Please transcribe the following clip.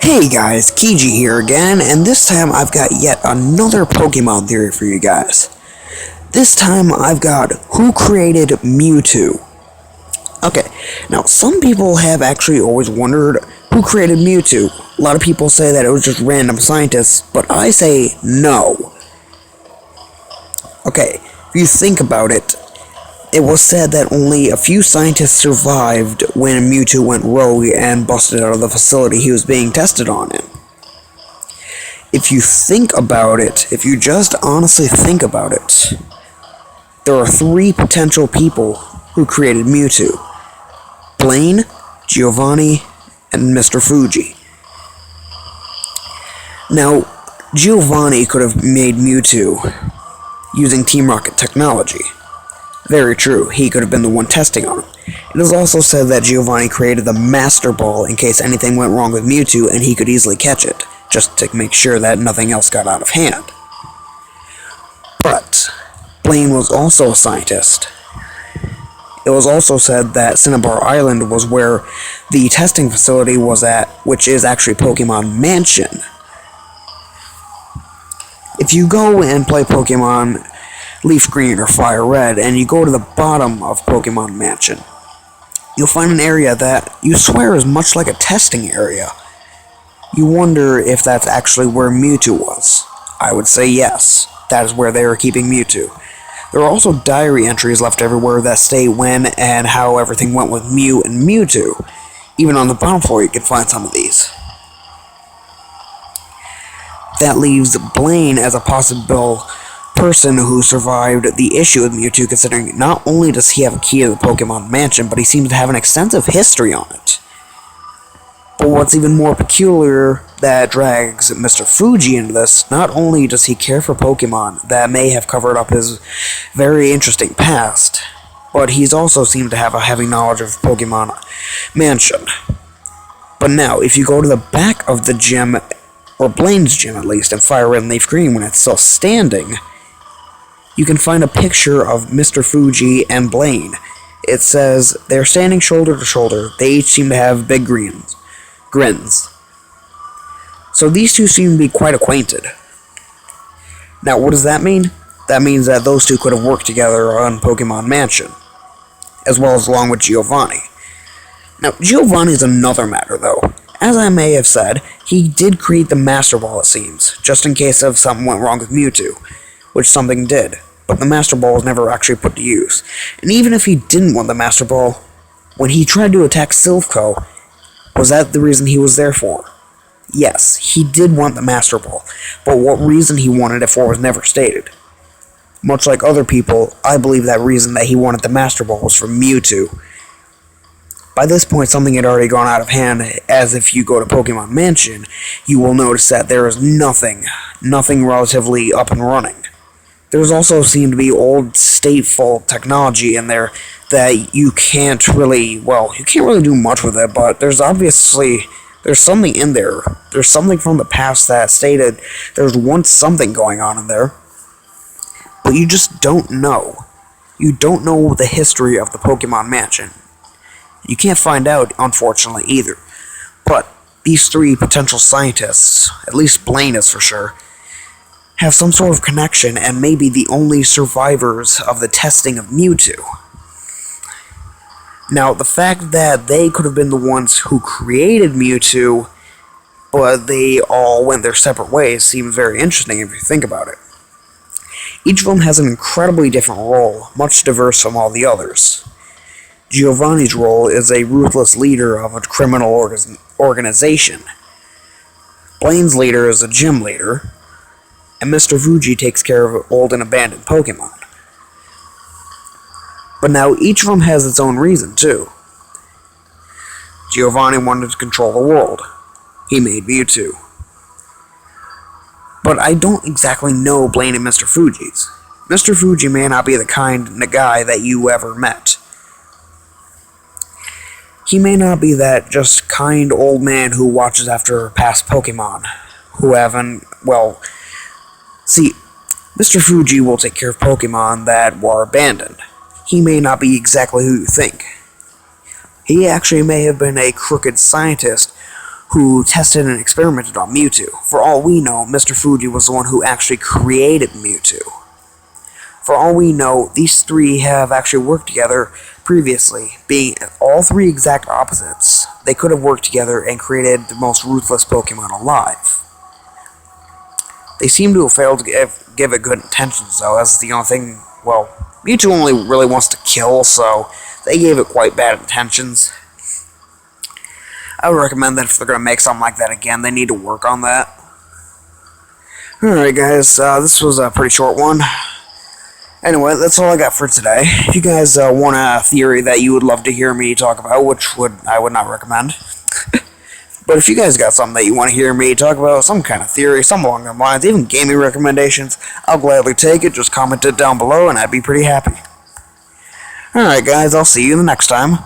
Hey guys, Kiji here again, and this time I've got yet another Pokemon theory for you guys. This time I've got who created Mewtwo. Okay, now some people have actually always wondered who created Mewtwo. A lot of people say that it was just random scientists, but I say no. Okay, if you think about it, it was said that only a few scientists survived when Mewtwo went rogue and busted out of the facility he was being tested on in. If you think about it, if you just honestly think about it, there are three potential people who created Mewtwo. Blaine, Giovanni, and Mr. Fuji. Now, Giovanni could have made Mewtwo using Team Rocket technology. Very true, he could have been the one testing on him. It is also said that Giovanni created the Master Ball in case anything went wrong with Mewtwo and he could easily catch it, just to make sure that nothing else got out of hand. But Blaine was also a scientist. It was also said that Cinnabar Island was where the testing facility was at, which is actually Pokemon Mansion. If you go and play Pokemon Leaf Green or Fire Red, and you go to the bottom of Pokemon Mansion, you'll find an area that you swear is much like a testing area. You wonder if that's actually where Mewtwo was. I would say yes, that is where they were keeping Mewtwo. There are also diary entries left everywhere that state when and how everything went with Mew and Mewtwo. Even on the bottom floor you can find some of these. That leaves Blaine as a possible person who survived the issue with Mewtwo, considering not only does he have a key to the Pokemon Mansion, but he seems to have an extensive history on it. But what's even more peculiar that drags Mr. Fuji into this, not only does he care for Pokemon that may have covered up his very interesting past, but he's also seemed to have a heavy knowledge of Pokemon Mansion. But now, if you go to the back of the gym, or Blaine's gym at least, in Fire Red and Leaf Green when it's still standing, you can find a picture of Mr. Fuji and Blaine. It says they're standing shoulder to shoulder. They each seem to have big grins. So these two seem to be quite acquainted. Now, what does that mean? That means that those two could have worked together on Pokemon Mansion, as well as along with Giovanni. Now, Giovanni is another matter, though. As I may have said, he did create the Master Ball, it seems, just in case of something went wrong with Mewtwo, which something did, but the Master Ball was never actually put to use. And even if he didn't want the Master Ball, when he tried to attack Silphco, was that the reason he was there for? Yes, he did want the Master Ball, but what reason he wanted it for was never stated. Much like other people, I believe that reason that he wanted the Master Ball was for Mewtwo. By this point, something had already gone out of hand, as if you go to Pokemon Mansion, you will notice that there is nothing relatively up and running. There's also seemed to be old stateful technology in there that you can't really do much with it, but there's something in there. There's something from the past that stated there's once something going on in there, but you just don't know. You don't know the history of the Pokemon Mansion. You can't find out, unfortunately, either. But these three potential scientists, at least Blaine is for sure, have some sort of connection and may be the only survivors of the testing of Mewtwo. Now, the fact that they could have been the ones who created Mewtwo, but they all went their separate ways, seems very interesting if you think about it. Each of them has an incredibly different role, much diverse from all the others. Giovanni's role is a ruthless leader of a criminal organization. Blaine's leader is a gym leader, and Mr. Fuji takes care of old and abandoned Pokemon. But now each of them has its own reason, too. Giovanni wanted to control the world. He made Mewtwo. But I don't exactly know Blaine and Mr. Fuji's. Mr. Fuji may not be the kind of guy that you ever met. He may not be that just kind old man who watches after past Pokemon, see, Mr. Fuji will take care of Pokemon that were abandoned. He may not be exactly who you think. He actually may have been a crooked scientist who tested and experimented on Mewtwo. For all we know, Mr. Fuji was the one who actually created Mewtwo. For all we know, these three have actually worked together previously, being all three exact opposites. They could have worked together and created the most ruthless Pokemon alive. They seem to have failed to give it good intentions, though, as the only thing, well, Mewtwo only really wants to kill, so they gave it quite bad intentions. I would recommend that if they're going to make something like that again, they need to work on that. Alright guys, this was a pretty short one. Anyway, that's all I got for today. If you guys want a theory that you would love to hear me talk about, which I would not recommend. But if you guys got something that you want to hear me talk about, some kind of theory, something along those lines, even gaming recommendations, I'll gladly take it. Just comment it down below and I'd be pretty happy. Alright guys, I'll see you the next time.